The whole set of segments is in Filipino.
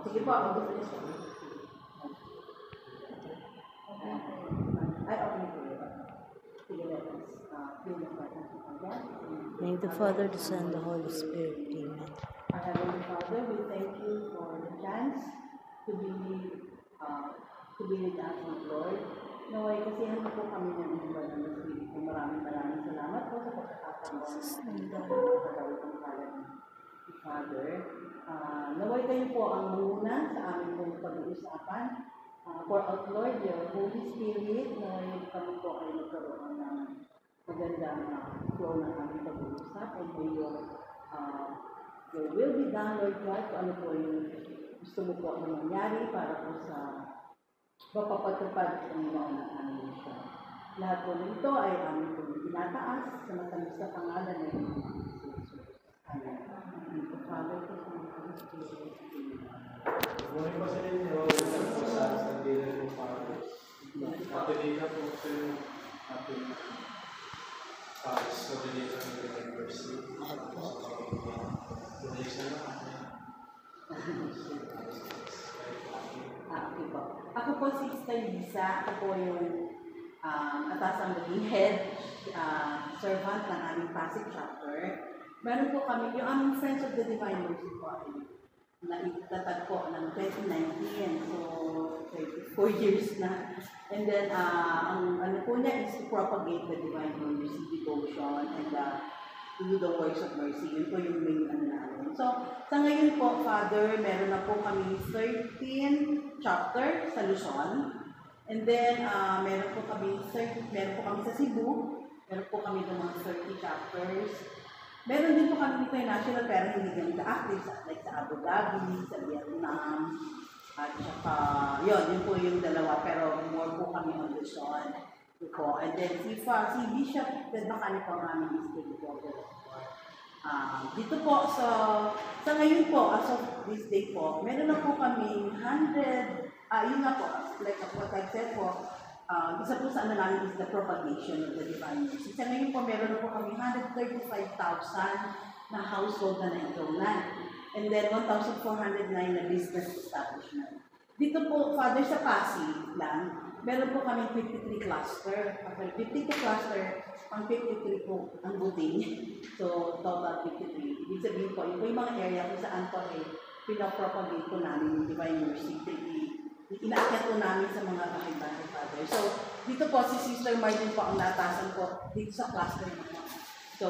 Sige po, mag-finish po. Ay, okay po. Sige, let us pray the Father. Name the Father, the Son, the Holy Spirit. Amen. Our Heavenly Father, we thank you for the chance to be with us, Lord. Naway, kasihan mo po kami ng iba ng Espiritu. Maraming salamat po sa pagkakataon sa gawin ng kalan ni Father. Naway kayo po ang muna sa aming pong pag-uusapan. For out, Lord, your Holy Spirit, naway kami po ay nagkaroon ng magandang flow ng aming pag-uusap. And may your will be done, Lord God, kung ano po yung gusto mo po na mangyari para po sa mapapatupad ang mga aming siya. Lahat po nito ay aming po tinataas sa matamis na pangalan ng Jesus. Amen. Father, po sa mga Spirit. Morning po sa inyo, welcome po sa Sandilan po Father. Patuloy po sa ating Paris for the day of the University. Tuloy sa natin. Okay po. Ako po si Sister Lisa. Ako po yung atasang maging head servant ng aming Pasig chapter. Meron po kami, yung aming Friends of the Divine Mercy po ay naitatag po ng 2019. So, 34 years na. And then, ang ano po niya is to propagate the Divine Mercy devotion and to do the works of mercy. Yun po yung main ano namin. So, sa ngayon po, Father, meron na po kami 13 chapter sa Luzon. And then, meron po kami sa Cebu. Meron po kami ng mga 30 chapters. Meron din po kami international pero hindi ganito active like sa Abu Dhabi, sa Vietnam, at saka, yun po yung dalawa, pero more po kami on Luzon. And then si Bishop, baka po ang aming spiritual director. Dito po, sa ngayon po, as of this day po, meron na po kami 100, yun nga po, like what I said po, isa po sa ano namin is the propagation of the Divine Mercy. Sa ngayon po, meron na po kami 135,000 na household na naitulungan. And then 1,409 na business establishment. Dito po, Father, sa Pasig lang, meron po kami 53 cluster. After 52 cluster, ang 53 po ang buting. So, total 53. Ibig sabihin po, yung mga area kung saan po ay pinapropagate po namin yung Divine Mercy. Inaakyat po namin sa mga bahay-bahay, Father. So, dito po si Sister Martin po ang natasan po dito sa cluster naman. So,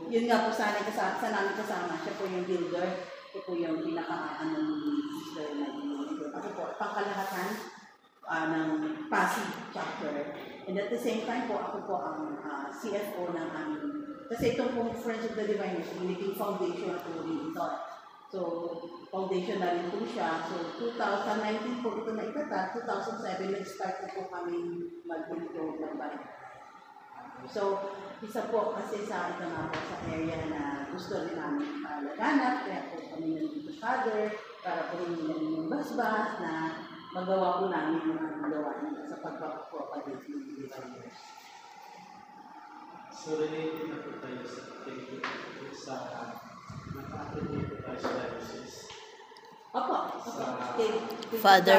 yun nga po sana namin kasama. Siya po yung builder. Ito po yung pinaka-ano ni Sister Martin. Ako po, pangkalahatan ng Pasig chapter. And at the same time po, ako po ang CFO ng aming. Kasi itong pong Friends of the Divine Mercy, naging foundation na po rin ito. So, foundation na rin po siya. So, 2019 po ito na itatag. 2007, nag-start na po kami mag-build ng bahay. So, isa po kasi sa ito nga po sa area na gusto rin namin palaganap. Kaya po kami nandito Father para po rin yung basbas na magawa po namin yung gawain sa pagpapropagate ng Divine Mercy. So, related na po tayo sa naka-attend po tayo sa diocese. Opo. Father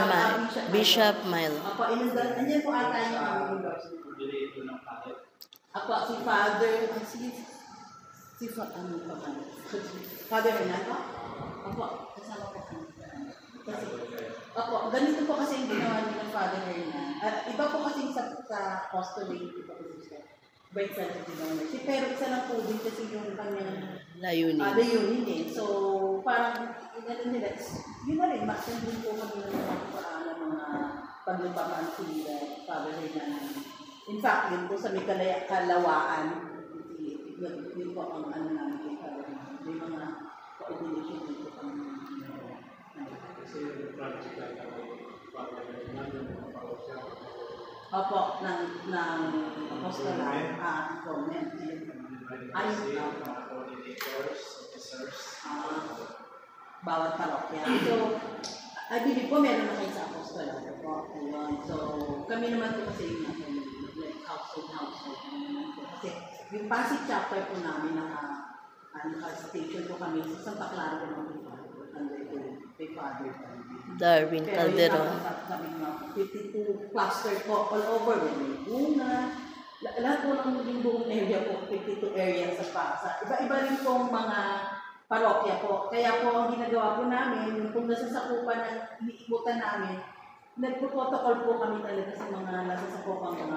Bishop Milo. Opo, nandiyan po ata yung aming endorsement. Related po ng kahit. Ako, si Father, Father Renato? Opo, kasama po kami. Opo, ganito po kasi yung ginawa niyo ng Father Renato. Iba po kasi sa apostolate, iba po siya. Break sa Divine Mercy. Pero isa lang po din kasi yung kanyang layunin eh. So, parang, yun na rin, maksan din po kami ng mga paglupaan sila, Father Renato. In fact, yun po sa may kalawaan, yun po ang ano namin kay Father Renato. May mga coordination dito kami. Kasi yung project na Father Renato, mga parosya. Opo, ng apostolat, comment. Ayun lang, mga coordinators, officers. Bawat parokya. So, I believe po meron na kayo sa apostolat. Ayun. So, kami naman po kasi yung household. Kasi yung Pasig chapter po namin naka-station po kami sa Santa Clara ng Pilipinas. under kay Father Darwin pero Calderon. yung kami mga 52 cluster po all over, may bunga. Lahat po ng yung buong area po, 52 areas sa Pasa. Iba-iba rin pong mga parokya po. Kaya po ang ginagawa po namin, yung kung nasasakupan ng iniikutan namin, nagpo-protocol po kami talaga sa mga nasasakupang ng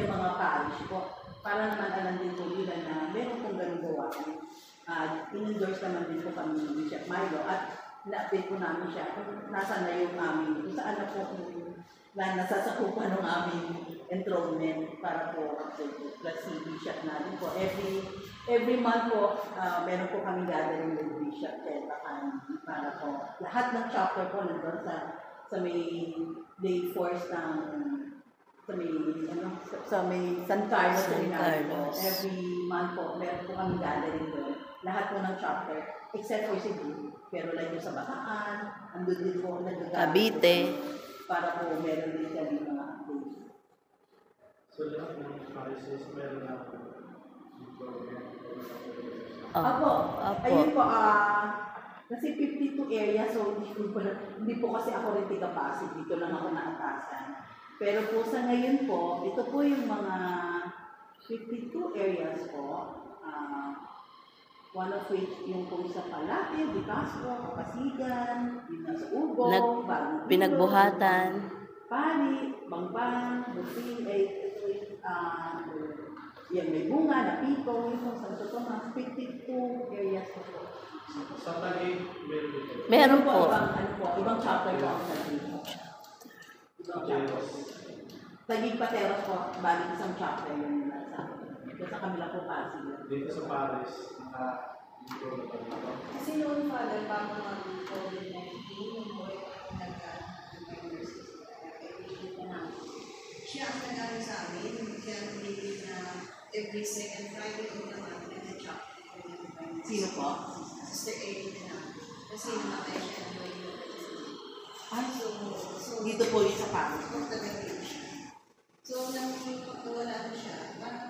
mga parish po. Para naman alam din po nila na meron pong ganun gawain. In-endorse naman din po kami ng Bishop Milo at na-update po namin siya kung nasa na yung aming, kung saan na po nasasakupan ng aming enrollment para po plus si Bishop natin po. Every month po, meron po kami gathering with Bishop Tetakan para po lahat ng chapter po nandun sa may day force ng sa may San Carlos. San Carlos. Every month po, meron po kami gathering doon. Lahat po ng chapter, except for Cebu. Pero like yung sa Bataan, andun din po Cavite. para po meron din kami mga updates. So lahat ng parishes meron na Apo, Apo. ayun po, kasi 52 areas, so hindi po kasi ako rin tiga-Pasig, dito lang ako naatasan. Pero po sa ngayon po, ito po yung mga 52 areas po, one of which yung po sa Palate, Di Castro, Pasigan, yung nasa Ubo, Pinagbuhatan. Pali, Bangbang, Busi, yan may bunga, Napito, yung po Santo Tomas, 52 areas po. sa Taguig, meron dito. Meron po. Ibang chapter po ang Taguig. Ibang chapter. Taguig Pateros po, balik isang chapter yun sa kanila po Pasig. Dito sa Paris, naka-intro na dito. Kasi noon, Father, bago mag-COVID-19, yung boy ako nag-university siya ang nag-ano sa amin, kaya nabili na every second Friday of the month nag-chapter ko yung divine. Sino po? Sister Erin na. Kasi namatay siya ng Dito po yung sa Pasig. Taga-Green siya. So, nang wala na siya, parang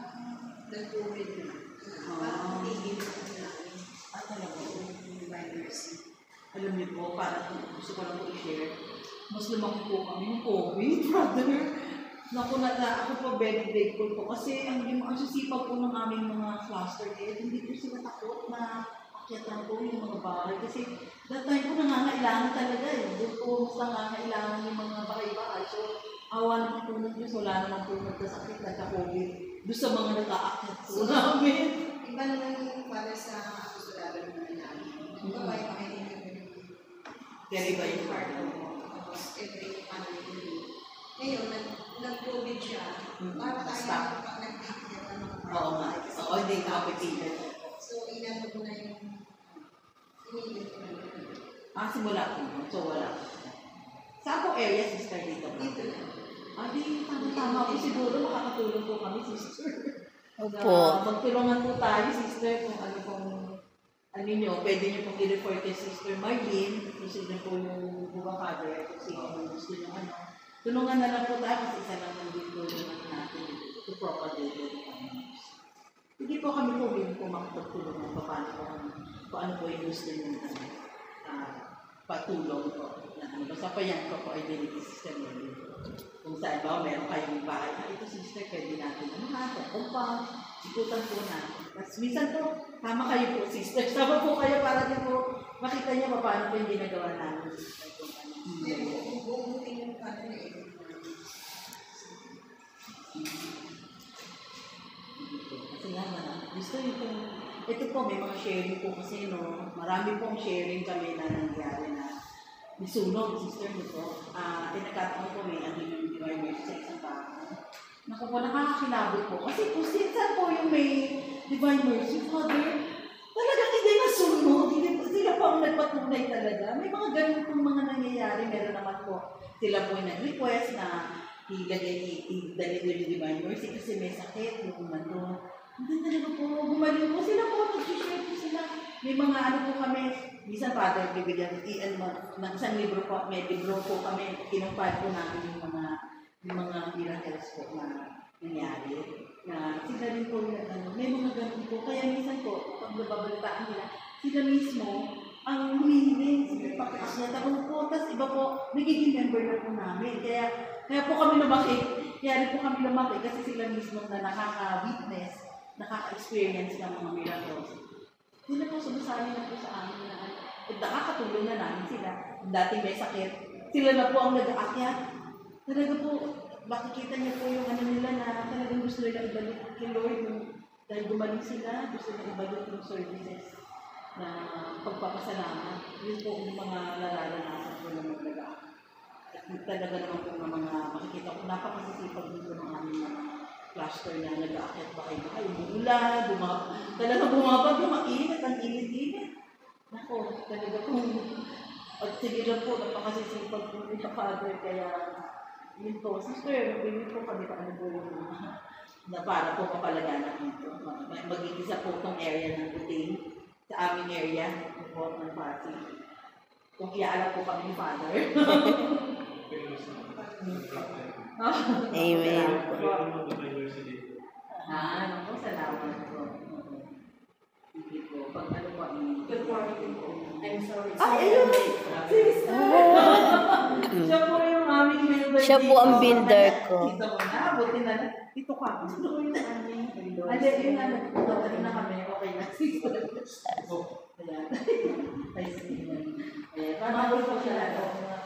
nag-COVID na. Parang tigil na namin. At talaga, Yung divine mercy. alam niyo po, parang gusto ko lang po i-share, mas lumaki po kami ng COVID, brother. Naku, ako po very grateful po kasi ang sisipag po ng aming mga cluster head, hindi po sila takot na akyatan po yung mga bahay. Kasi that time po nangangailangan talaga eh. Doon po mas nangangailangan yung mga bahay-bahay. So, awa naman po ng Diyos, wala naman po nagkasakit, nagka-COVID. Doon sa mga nag-aakyat po namin. Iba naman yung para sa apostolado naman namin. Iba ba yung makinig yung Very iba yung part po. tapos every family. Ngayon, nag-COVID siya. Para tayo Stop. pag nag-aakyat ng mga Oo nga. Oo, hindi kapipilan. So, inano ko na yung inigil ko na. Simula po. So, wala. Saan po area, sister, dito? Dito lang. Di, tama po siguro. Makakatulong po kami, sister. Opo. Magtulungan po tayo, sister, kung ano pong nyo, pwede nyo pong i-refer kay Sister Marlene, kung sino po yung bubakadre, kung sino yung gusto nyo Tulungan na lang po tayo kasi isa lang ang tulungan natin to propagate the economics. Hindi po kami po makapagtulungan pa paano po kung ano po yung gusto nyo patulong po. Basta pa yan po ay binigay system nyo. Kung saan ba, meron kayong bahay na ito sister, pwede natin compound, ikutan po natin. Tapos minsan po, tama kayo po sister, sama po kayo para din po makita niyo paano po yung ginagawa namin. Bubutin yung paano na Kasi nga gusto nyo po, ito po may mga sharing po kasi marami pong sharing kami na nangyari na nisunog, sister nito. Tinakataon ko may yung divine mercy sa isang bahay. Naku po, nakakakilabot po. Kasi kung saan po yung may divine mercy, Father, talagang hindi nasunog. Sila po ang nagpatunay talaga. May mga ganun pong mga nangyayari. Meron naman po, sila po yung nag-request na idali doon yung divine mercy kasi may sakit, yung umano. Hindi talaga po, gumaling po sila po, nag-share po sila. May mga po kami, minsan Father, bibigyan ng isang libro po, may libro po kami, kinumpad po namin yung mga miracles po na nangyari. Na sila rin po may mga ganun po. Kaya minsan po, pag nababalitaan nila, sila mismo, ang humihiling, sige pakias niya, tapos po, tapos iba po, nagiging member na po namin. Kaya po kami lumaki, kasi sila mismo na nakaka-witness, nakaka-experience ng mga miracles. Sila po sumasali na po sa amin na nakakatulong na namin sila. Dating may sakit, sila na po ang nag-aakyat. Talaga po, makikita niyo po yung ano nila na talagang gusto nila ibalik kay Lord. Dahil gumaling sila, gusto nila ibalik yung services na pagpapasalamat. Yun po yung mga nararanasan po ng mga at talaga naman po ng mga makikita ko, napakasisipag dito ng aming mga cluster na nag-aakyat bahay-bahay, umuulan, talaga bumabag yung mainit, ang init-init. Nako, talaga po, at sige lang po, napakasisipag po ni Father, kaya yun po, sister, bigyan po kami paano po yung na para po kapalaganap dito. Mag-iisa po itong area ng Buting sa aming area po ng party. Kung iaalap po kami ni Father. Amen. Ano po, salamat po. Sige po, pag ano po, Good morning po. I'm sorry. ayun! Sister! Siya po yung aming builder. Siya po ang builder ko. Dito mo na, buti na lang. Dito ka. Gusto ko yung aming builder. Yun nga, nagtutulad na kami. Okay na, sister. Ayan. I see. Ayan. Paano po siya?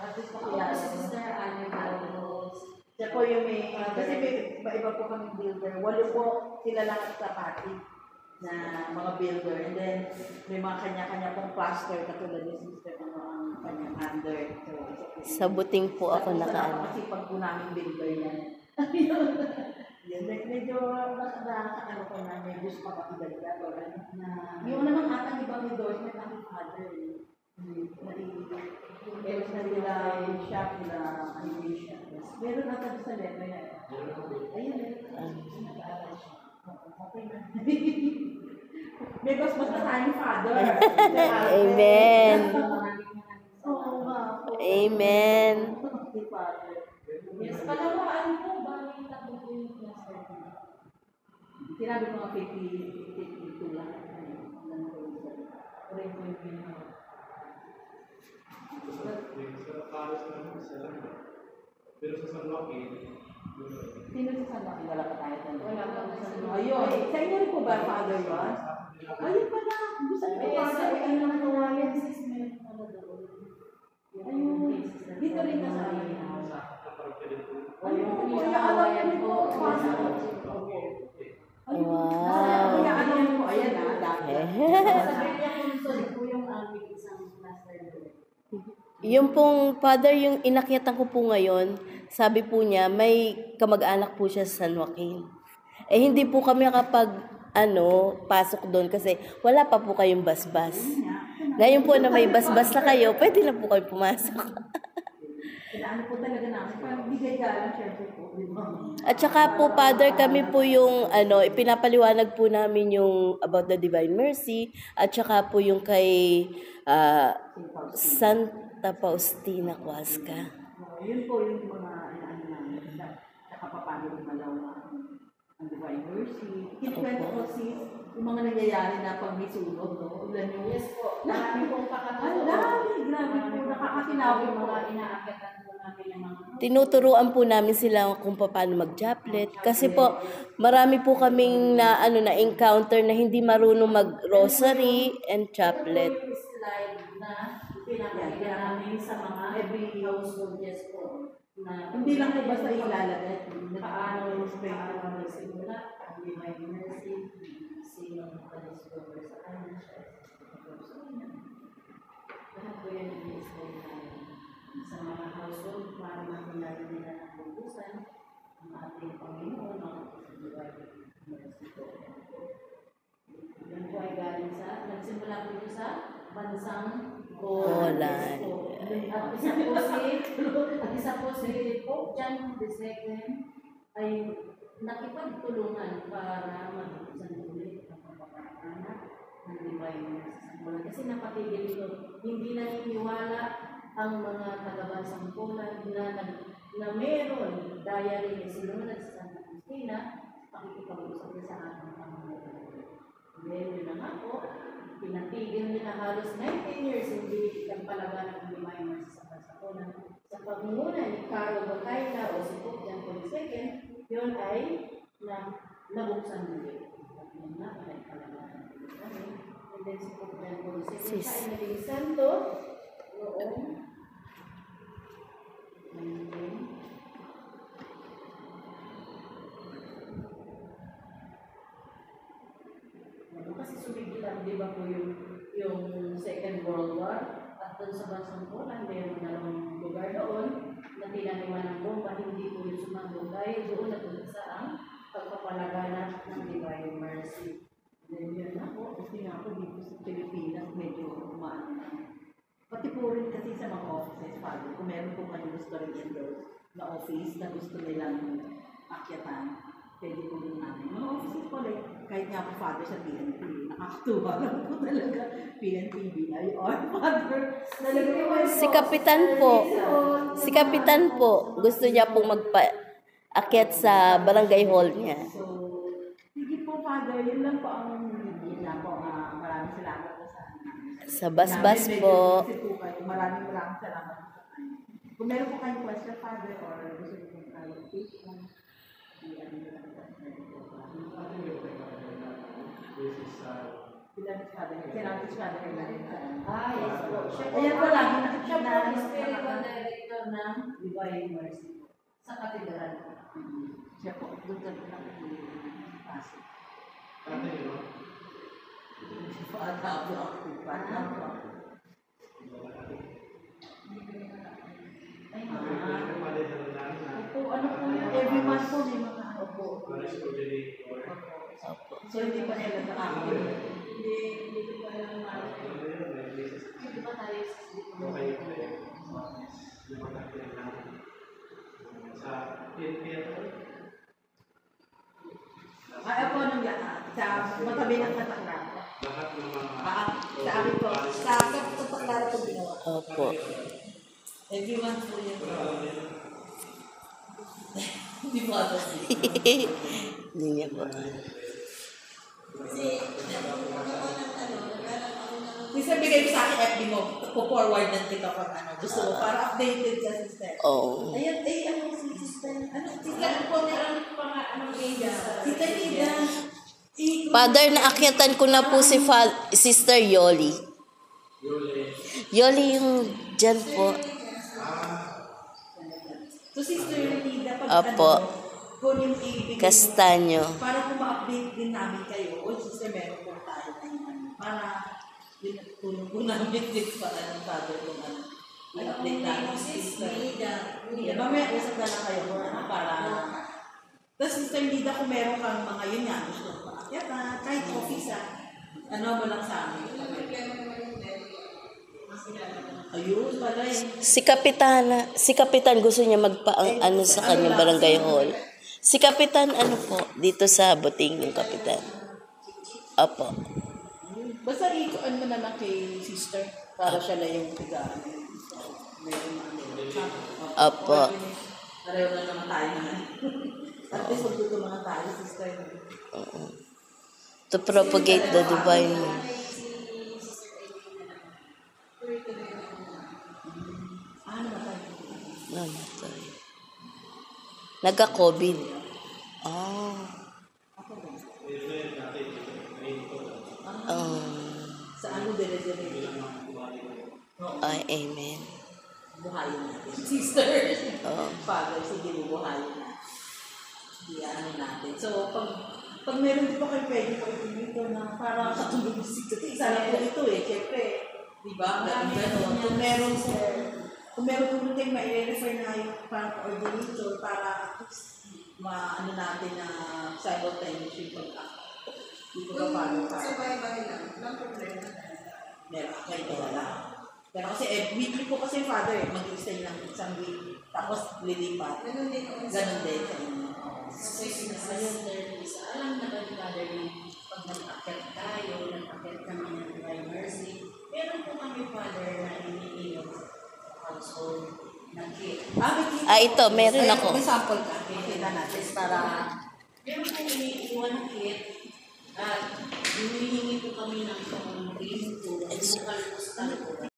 At least pakilala. Sister Anne Carlos. Siya po yung may, kasi may iba po kami builder. 8 po sila lahat sa party na mga builder. And then, may mga kanya-kanya pong pastor katulad ni sister ang kanyang under. Sa Buting po ako nakaano. Kasi pag po namin builder yan. Yan, medyo ano ko na, may gusto pa pakidagdag or ano na. Yung naman atang ibang endorsement ang father. Meron na nila yung shop nila, animation. Meron ata sa level na. Ayun, nag-aaral siya. Okay na. May basbas na tayong father. Amen. Oo nga po. Amen. Yes, palawaan po, bali tatlo po yung cluster po. Sinabi ko nga 52 lang. Correct po yung pinaka. Sa Paris naman, isa lang. Pero sa San Joaquin, Sino sa San Joaquin? Wala pa tayo doon. Wala pa po sa San Joaquin. Ayun. Sa inyo rin po ba, Father Ross? Ayun pala. Gusto ko Yes, Father. ay, ano na kawayan, sis, meron pala doon. Ayun. Dito rin ka sa amin. sa parokya din po. Ayun. Yung Kaya alam kawayan niyo po, po. Ayun. Wow. Kaya alam niyo po. Ayan na. Dati. Sa Bella Consol po yung aming isang cluster doon. Yung pong father, yung inakyatan ko po ngayon, sabi po niya, may kamag-anak po siya sa San Joaquin. Eh, hindi po kami pasok doon kasi wala pa po kayong basbas. Ngayon po na may basbas na kayo, pwede na po kayo pumasok. Kailangan po talaga namin. Parang bigay galang syempre po. Di ba? At saka po, Father, kami po yung, ipinapaliwanag po namin yung about the Divine Mercy, at saka po yung kay Santa Faustina Huasca. Yun po yung mga ano namin. Saka paano lumalaw na ang Divine Mercy. Kinikwento ko sis, yung mga nangyayari na pag may sunog, no? Ulan yung... Yes po, marami pong Ang pakatulong. dami, grabe po. Nakakatinawi Yung po. mga inaakatan po namin yung mga Tinuturuan po namin sila kung paano mag-chaplet. Kasi po, marami po kaming na-encounter na hindi marunong mag-rosary and chaplet. Yung slide na pinapakita namin sa mga every household, yes po. Na Hindi lang po basta ilalagay. paano magsimula, ang Divine Mercy, sino makadiscover sa kanya siya. Lahat po yan yung slide namin sa mga household para makilala nila ang lubusan, ang ating Panginoon, ang Divine Mercy po. Yan po ay galing sa, nagsimula po ito sa bansang Poland. At isa po si Pope John II ay nakipagtulungan para mag-usan ulit ang pagpapaanak ng Divine Mercy sa Poland. Kasi napatigil ito, hindi naniniwala ang mga taga-bansang Poland na meron diary ni sinunod sa Santa Cristina, pakikipag-usap niya sa ating Panginoon. Then, yun na nga po, pinatigil nila halos 19 years hindi ang palabanan ng Divine Mercy sa Pasakulan. Sa pagmumuna ni Carlo Bacayla o si Pope John Paul II, yun ay nabuksan muli. Yun na, ay palabanan nila kami. And then si Pope John Paul II, siya ay naging santo noong 19 kasi sumigilan, di ba po yung Second World War at doon sa bansang Poland, mayroon na lang lugar doon na tinaniman ng bomba, hindi po yung sumabog dahil doon natulog sa ang pagpapalaganap ng Divine Mercy. Then yun na po. Kasi nga ako dito sa Pilipinas, medyo umaan na. Pati po rin kasi sa mga offices, Father, kung meron po kayo gusto rin endorse na office na gusto nilang akyatan, pwede po rin namin. Mga offices po, like, kahit nga po, Father, sa PNP, nakakatuwa lang po talaga. PNPB na yun, Father. Si Kapitan po. Si Kapitan po. Gusto niya pong magpa-akyat sa barangay hall niya. So, sige po, Father, yun lang po ang yun lang po. Maraming salamat po Sa basbas po. Maraming salamat po sa kanya. Kung meron po kayong question, Father, or gusto niyo pong clarification, Yes po. Ayan po lagi Siya po ang nakikita spiritual director ng Divine Mercy po sa katedral. siya po, doon ka nakikita. Ate, no? Hindi po atabo ako. Atabo ako. Opo, ano po yun? Every month po may mga opo. So, hindi pa sila nakakita. Hindi ko pa alam na. Hindi ba tayo Ay, ako nung sa matabi ng kataklan. Lahat ng mga Sa amin po, sa kataklan po ginawa. Opo. Every month po yun. Hindi po ato. Hindi niya po. Sister, bigay mo sa akin FB mo. Po-forward na kita pag ano. Gusto mo, para updated ka, sister. Oo. Ayan, ano si sister? Ano, sister, ano po na ano Ida? Sister Ida. Father, naakyatan ko na po si Sister Yoli. Yoli yung dyan po. So, Sister Ida, pag Apo. ano, kung yung ibigay mo, Castanyo. para kung ma-update din namin kayo, o sister, meron po tayo na yun. Para tulong po namin din para ng father kung ano. I-update namin si sister. Mamaya usap na lang kayo para... Tapos sister Lida, kung meron kang mga yun nga, gusto mo paakyat kahit office ano mo lang sa amin. Ayun, pala eh. Si Kapitan gusto niya ano sa kanyang barangay hall. Si Kapitan ano po, dito sa Buting yung Kapitan. Opo. Basta ikuan mo na lang kay sister para siya na yung tigaan. Opo. Pareho na naman tayo na. At least magtuto mga tayo, sister. To propagate the divine. Namatay. Nagka-COVID. Oh. Sa ano, dire-dire. Ay, amen. Buhayin natin. Sister. Oo. Father, sige mo, buhayin natin. Hindi ano natin. So, pag meron din po kayo pwede po ito na para katulog si kasi isa lang po ito eh. Siyempre, di ba? Ganun. Kung meron po kayo mai-refer na yung parang coordinator para at least maano natin na simultaneous yung pag-act. Dito ka paano pa. Sa bahay-bahay lang, walang problema. Meron kayo wala. Pero kasi weekly po kasi father mag-extend ng isang week. Tapos lilipat. Ganun din ako. Ganun din sa inyo. Kasi ayun, Teresa, alam na ba ni Father ni pag nag-akit tayo, nag-akit kami ng Divine Mercy, meron po kami, Father, na iniinom sa household na kit. Ito, meron ako. May sample ka. Kita natin para... Meron po iniiwan na kit At humihingi po kami ng pamangkin po, local postal po.